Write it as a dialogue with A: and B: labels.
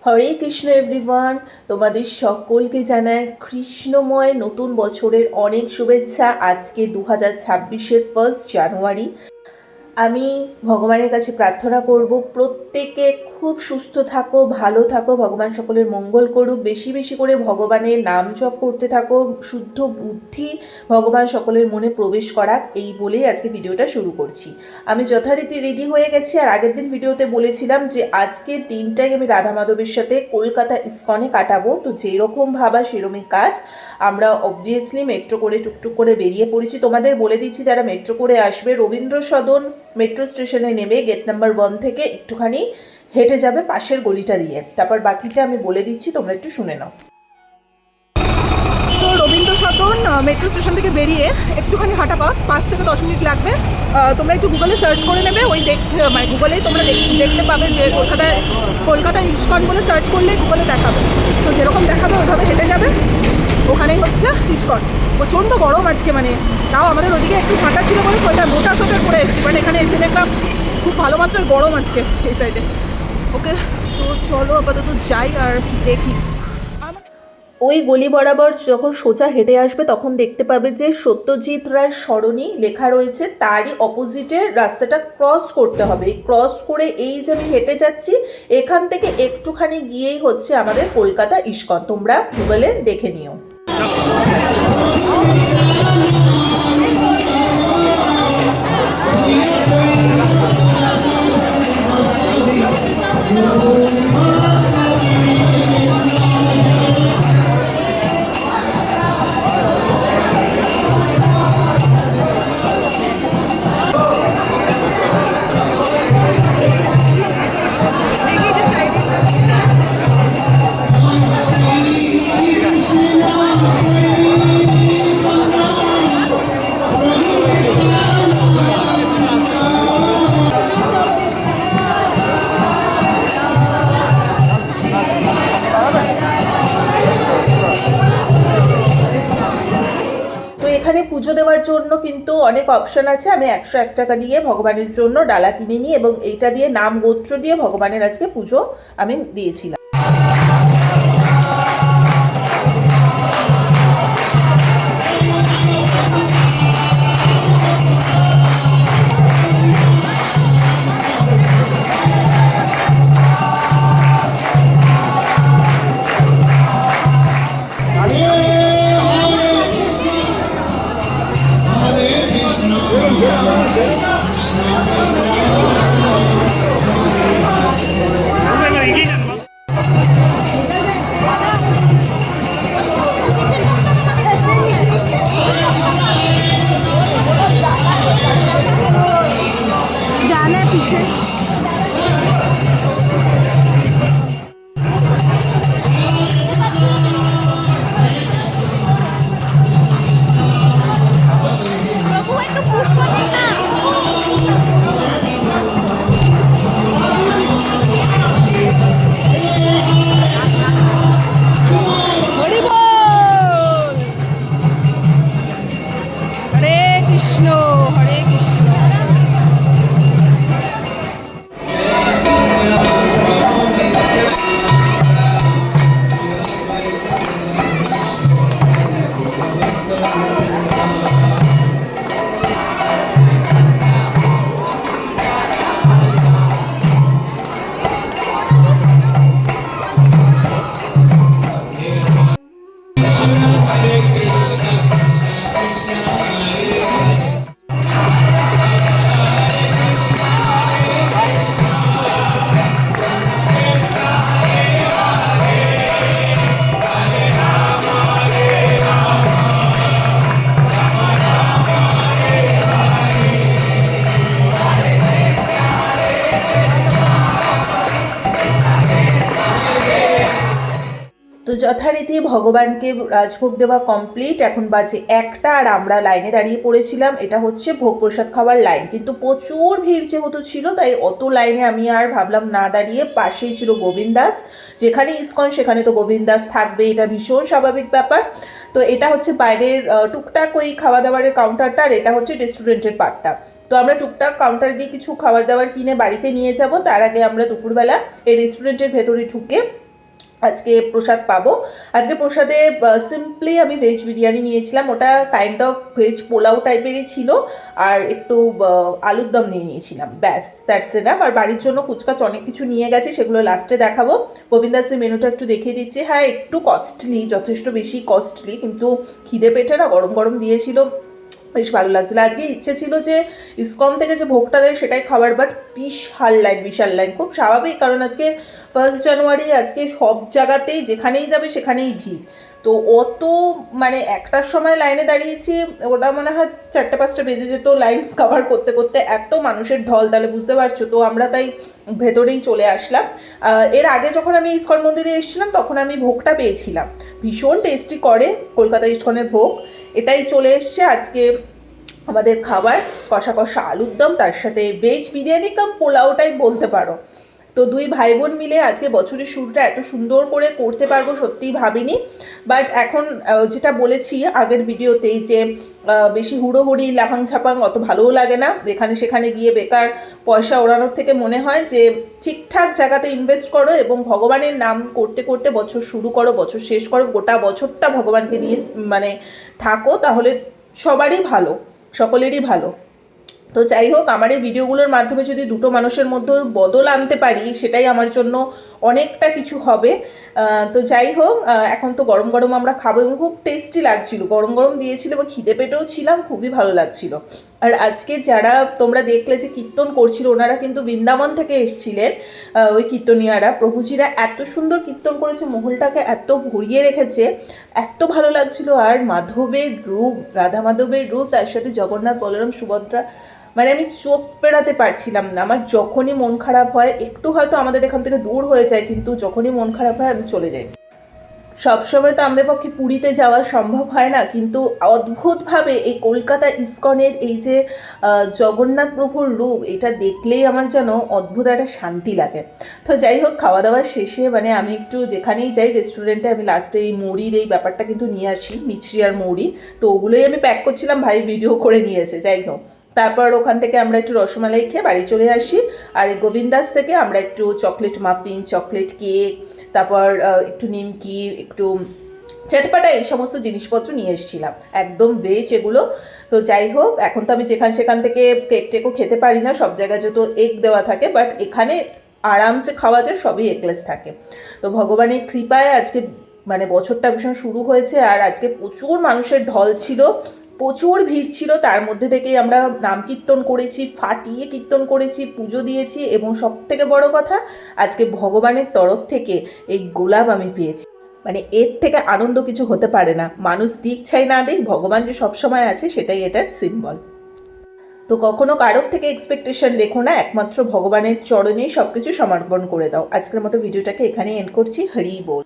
A: হরে Krishna everyone, তোমাদের সকলকে জানাই কৃষ্ণময় নতুন বছরের অনেক শুভেচ্ছা। আজকে 2026-এর 1 জানুয়ারি। আমি ভগবানের কাছে প্রার্থনা করব প্রত্যেকে খুব সুস্থ থাকো, ভালো থাকো, ভগবান সকলের মঙ্গল করুক। বেশি বেশি করে ভগবানের নাম জপ করতে থাকো, শুদ্ধ বুদ্ধি ভগবান সকলের মনে প্রবেশ করাক, এই বলেই আজকে ভিডিওটা শুরু করছি। আমি যথারীতি রেডি হয়ে গেছি। আর আগের দিন ভিডিওতে বলেছিলাম যে আজকের দিনটাই আমি রাধা মাধবের সাথে কলকাতা ইস্কনে কাটাবো। তো যেরকম ভাবা সেরকমই কাজ। আমরা অবভিয়াসলি মেট্রো করে টুকটুক করে বেরিয়ে পড়েছি। তোমাদের বলে দিচ্ছি যারা মেট্রো করে আসবে, রবীন্দ্র সদন মেট্রো স্টেশনে নেমে গেট নাম্বার 1 থেকে একটুখানি হেঁটে যাবে পাশের গলিটা দিয়ে। তারপর বাকিটা আমি বলে দিচ্ছি, তোমরা একটু শুনে নাও।
B: তো রবীন্দ্র সদন মেট্রো স্টেশন থেকে বেরিয়ে একটুখানি হাঁটা পথ, 5 থেকে 10 মিনিট লাগবে। তোমরা একটু গুগলে সার্চ করে নেবে, ওই মানে গুগলেই তোমরা দেখতে পাবে যে কলকাতা ইস্কন বলে সার্চ করলে গুগলে দেখাবে। তো যেরকম দেখাবে ওইভাবে হেঁটে যাবে, ওখানেই হচ্ছে ইস্কন। প্রচণ্ড গরম আজকে, মানে তাও আমাদের ওদিকে একটু ঠান্ডা ছিল বলে সোয়েটার, মোটা সোয়েটার পরে এসেছি, বাট এখানে এসে দেখলাম খুব ভালো মাত্রার গরম আজকে এই সাইডে। ওকে, সো চলো আপাতত যাই আর দেখি।
A: ওই গলি বরাবর যখন সোজা হেঁটে আসবে তখন দেখতে পাবে যে সত্যজিৎ রায় সরণি লেখা রয়েছে, তারই অপোজিটে রাস্তাটা ক্রস করতে হবে। এই ক্রস করে এই যে আমি হেঁটে যাচ্ছি, এখান থেকে একটুখানি গিয়েই হচ্ছে আমাদের কলকাতা ইস্কন। তোমরা গুগলে দেখে নিও। এখানে পুজো দেওয়ার জন্য কিন্তু অনেক অপশন আছে। আমি 101 টাকা দিয়ে ভগবানের জন্য ডালা কিনে নিই এবং এইটা দিয়ে নাম গোত্র দিয়ে ভগবানের আজকে পুজো আমি দিয়েছিলাম। তো যথারীতি ভগবানকে রাজভোগ দেওয়া কমপ্লিট। এখন বাজে 1টা আর আমরা লাইনে দাঁড়িয়ে পড়েছিলাম। এটা হচ্ছে ভোগ প্রসাদ খাওয়ার লাইন, কিন্তু প্রচুর ভিড় যেহেতু ছিল তাই অত লাইনে আমি আর ভাবলাম না দাঁড়িয়ে। পাশেই ছিল গোবিন্দাস, যেখানে ইস্কন সেখানে তো গোবিন্দাস থাকবে, এটা ভীষণ স্বাভাবিক ব্যাপার। তো এটা হচ্ছে বাইরের টুকটাক ওই খাওয়া দাওয়ারের কাউন্টারটা, আর এটা হচ্ছে রেস্টুরেন্টের পার্টটা। তো আমরা টুকটাক কাউন্টার দিয়ে কিছু খাবার দাবার কিনে বাড়িতে নিয়ে যাব। তার আগে আমরা দুপুরবেলা এই রেস্টুরেন্টের ভেতরে ঢুকে আজকে প্রসাদ পাবো। আজকে প্রসাদে সিম্পলি আমি ভেজ বিরিয়ানি নিয়েছিলাম, ওটা কাইন্ড অফ ভেজ পোলাও টাইপেরই ছিল, আর একটু আলুর দম নিয়ে নিয়েছিলাম, ব্যাস দ্যাটস এনাফ। আর বাড়ির জন্য কুচকাচ অনেক কিছু নিয়ে গেছে, সেগুলো লাস্টে দেখাবো। গোবিন্দাসের মেনুটা একটু দেখিয়ে দিচ্ছি। হ্যাঁ, একটু কস্টলি, যথেষ্ট বেশি কস্টলি, কিন্তু খিদে পেটে না গরম গরম দিয়েছিল, বেশ ভালো লাগছিলো। আজকে ইচ্ছে ছিল যে ইসকন থেকে যে ভোগটা দেয় সেটাই খাবার, বাট বিশাল লাইন, খুব স্বাভাবিক, কারণ আজকে 1 জানুয়ারি, আজকে সব জায়গাতেই যেখানেই যাবে সেখানেই ভিড়। তো অত মানে একটার সময় লাইনে দাঁড়িয়েছি, ওটা মনে হয় 4-5টা বেজে যেত লাইন কভার করতে করতে, এত মানুষের ঢল, তাহলে বুঝতে পারছো। তো আমরা তাই ভেতরেই চলে আসলাম। এর আগে যখন আমি ইসকন মন্দিরে এসেছিলাম তখন আমি ভোগটা পেয়েছিলাম, ভীষণ টেস্টি করে কলকাতা ইসকনের ভোগ। এটাই চলে এসছে আজকে আমাদের খাবার, কষা কষা আলুর দম, তার সাথে ভেজ বিরিয়ানি কাম পোলাওটাই বলতে পারো। তো দুই ভাই বোন মিলে আজকে বছরের শুরুটা এত সুন্দর করে করতে পারবো সত্যিই ভাবিনি। বাট এখন যেটা বলেছি আগের ভিডিওতেই যে বেশি হুড়োহুড়ি লাফাং ঝাপাং অত ভালোও লাগে না, যেখানে সেখানে গিয়ে বেকার পয়সা ওড়ানোর থেকে মনে হয় যে ঠিকঠাক জায়গাতে ইনভেস্ট করো এবং ভগবানের নাম করতে করতে বছর শুরু করো, বছর শেষ করো, গোটা বছরটা ভগবানকে দিয়ে মানে থাকো, তাহলে সবারই ভালো, সকলেরই ভালো। তো যাই হোক, আমার এই ভিডিওগুলোর মাধ্যমে যদি দুটো মানুষের মধ্যে বদল আনতে পারি সেটাই আমার জন্য অনেকটা কিছু হবে। তো যাই হোক, এখন তো গরম গরম আমরা খাবো এবং খুব টেস্টি লাগছিল, গরম গরম দিয়েছিল এবং খিদে পেটেও ছিলাম, খুবই ভালো লাগছিল। আর আজকে যারা তোমরা দেখলে যে কীর্তন করছিল, ওনারা কিন্তু বৃন্দাবন থেকে এসেছিলেন, ওই কীর্তনিয়ারা প্রভুজিরা এত সুন্দর কীর্তন করেছে, মহলটাকে এত ভরিয়ে রেখেছে, এত ভালো লাগছিল। আর মাধবের রূপ, রাধা মাধবের রূপ, তার সাথে জগন্নাথ বলরাম সুভদ্রা, মানে আমি চোখ পেরাতে পারছিলাম না। আমার যখনই মন খারাপ হয়, একটু হয়তো আমাদের এখান থেকে দূর হয়ে যায়, কিন্তু যখনই মন খারাপ হয় আমি চলে যাই। সবসময় তো আমাদের পক্ষে পুরীতে যাওয়া সম্ভব হয় না, কিন্তু অদ্ভুতভাবে এই কলকাতা ইসকনের এই যে জগন্নাথ প্রভুর রূপ, এটা দেখলেই আমার যেন অদ্ভুত একটা শান্তি লাগে। তো যাই হোক, খাওয়া দাওয়ার শেষে মানে আমি একটু যেখানেই যাই রেস্টুরেন্টে, আমি লাস্টে এই মুড়ির এই ব্যাপারটা কিন্তু নিয়ে আসি, মিছরি আর মুড়ি, তো ওগুলোই আমি প্যাক করছিলাম, ভাই ভিডিও করে নিয়েছে। যাই হোক, তারপর ওখান থেকে আমরা একটু রসমালাই খেয়ে বাড়ি চলে আসি। আর এই গোবিন্দাস থেকে আমরা একটু চকলেট মাফিন, চকলেট কেক, তারপর একটু নিমকি, একটু চটপাটা, এই সমস্ত জিনিসপত্র নিয়ে এসেছিলাম, একদম ভেজ এগুলো। তো যাই হোক, এখন তো আমি সেখান থেকে কেক টেকও খেতে পারি না, সব জায়গায় যেহেতু এগ দেওয়া থাকে, বাট এখানে আরামসে খাওয়া যায়, সবই এগলেস থাকে। তো ভগবানের কৃপায় আজকে মানে বছরটা ভীষণ শুরু হয়েছে। আর আজকে প্রচুর মানুষের ঢল ছিল, প্রচুর ভিড় ছিল, তার মধ্যে থেকেই আমরা নাম কীর্তন করেছি, ফাটিয়ে কীর্তন করেছি, পুজো দিয়েছি, এবং সব থেকে বড় কথা, আজকে ভগবানের তরফ থেকে এই গোলাপ আমি পেয়েছি। মানে এর থেকে আনন্দ কিছু হতে পারে না। মানুষ দিক চাই না দিক, ভগবান যে সবসময় আছে সেটাই এটার সিম্বল। তো কখনো কারোর থেকে এক্সপেকটেশন রেখো না, একমাত্র ভগবানের চরণেই সব কিছু সমর্পণ করে দাও। আজকের মতো ভিডিওটাকে এখানেই এন্ড করছি। হরি বল।